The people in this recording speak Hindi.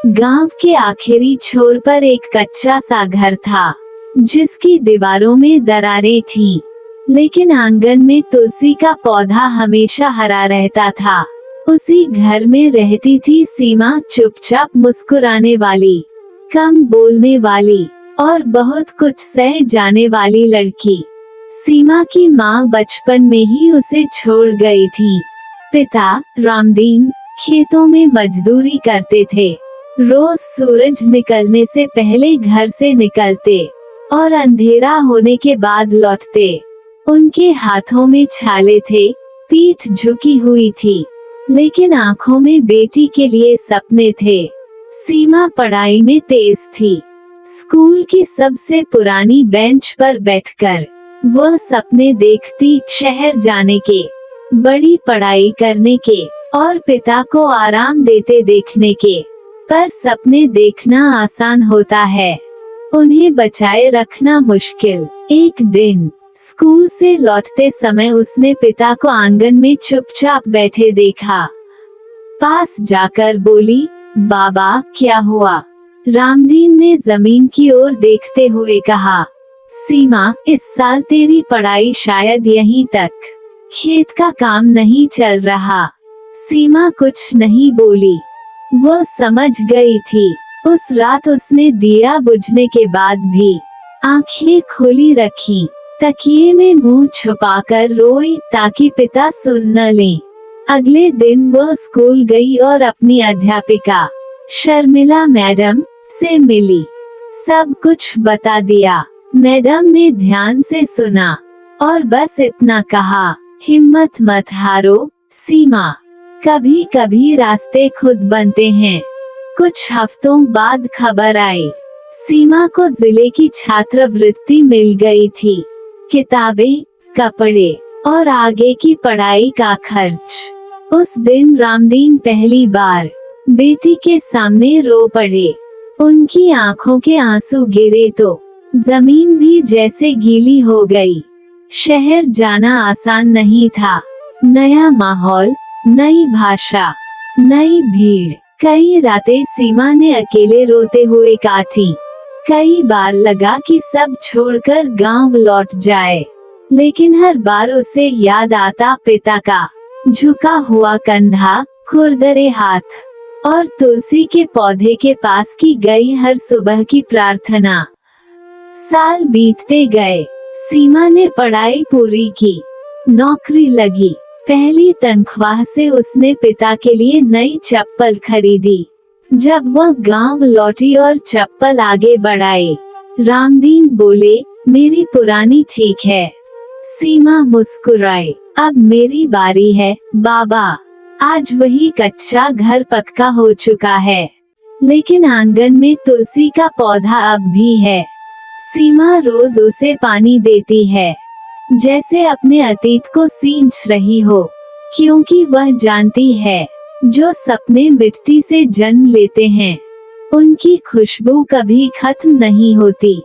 गांव के आखिरी छोर पर एक कच्चा सा घर था, जिसकी दीवारों में दरारें थीं, लेकिन आंगन में तुलसी का पौधा हमेशा हरा रहता था। उसी घर में रहती थी सीमा, चुपचाप मुस्कुराने वाली, कम बोलने वाली और बहुत कुछ सह जाने वाली लड़की। सीमा की माँ बचपन में ही उसे छोड़ गई थी। पिता रामदीन खेतों में मजदूरी करते थे। रोज सूरज निकलने से पहले घर से निकलते और अंधेरा होने के बाद लौटते। उनके हाथों में छाले थे, पीठ झुकी हुई थी, लेकिन आंखों में बेटी के लिए सपने थे। सीमा पढ़ाई में तेज थी। स्कूल की सबसे पुरानी बेंच पर बैठकर वह सपने देखती, शहर जाने के, बड़ी पढ़ाई करने के और पिता को आराम देते देखने के। पर सपने देखना आसान होता है, उन्हें बचाए रखना मुश्किल। एक दिन स्कूल से लौटते समय उसने पिता को आंगन में चुपचाप बैठे देखा। पास जाकर बोली, बाबा क्या हुआ? रामदीन ने जमीन की ओर देखते हुए कहा, सीमा, इस साल तेरी पढ़ाई शायद यहीं तक, खेत का काम नहीं चल रहा। सीमा कुछ नहीं बोली। वह समझ गई थी। उस रात उसने दिया बुझने के बाद भी आंखें खुली रखी, तकिए में मुंह छुपाकर रोई ताकि पिता सुन न लें। अगले दिन वह स्कूल गई और अपनी अध्यापिका शर्मिला मैडम से मिली। सब कुछ बता दिया। मैडम ने ध्यान से सुना और बस इतना कहा, हिम्मत मत हारो सीमा, कभी कभी रास्ते खुद बनते हैं। कुछ हफ्तों बाद खबर आई, सीमा को जिले की छात्रवृत्ति मिल गई थी। किताबें, कपड़े और आगे की पढ़ाई का खर्च। उस दिन रामदीन पहली बार बेटी के सामने रो पड़े। उनकी आंखों के आंसू गिरे तो जमीन भी जैसे गीली हो गई। शहर जाना आसान नहीं था। नया माहौल, नई भाषा, नई भीड़। कई रातें सीमा ने अकेले रोते हुए काटी। कई बार लगा कि सब छोड़कर गांव लौट जाए, लेकिन हर बार उसे याद आता पिता का झुका हुआ कंधा, खुरदरे हाथ और तुलसी के पौधे के पास की गई हर सुबह की प्रार्थना। साल बीतते गए। सीमा ने पढ़ाई पूरी की, नौकरी लगी। पहली तनख्वाह से उसने पिता के लिए नई चप्पल खरीदी। जब वह गांव लौटी और चप्पल आगे बढ़ाई, रामदीन बोले, मेरी पुरानी ठीक है। सीमा मुस्कुराई, अब मेरी बारी है बाबा। आज वही कच्चा घर पक्का हो चुका है, लेकिन आंगन में तुलसी का पौधा अब भी है। सीमा रोज उसे पानी देती है, जैसे अपने अतीत को सींच रही हो, क्योंकि वह जानती है, जो सपने मिट्टी से जन्म लेते हैं, उनकी खुशबू कभी खत्म नहीं होती।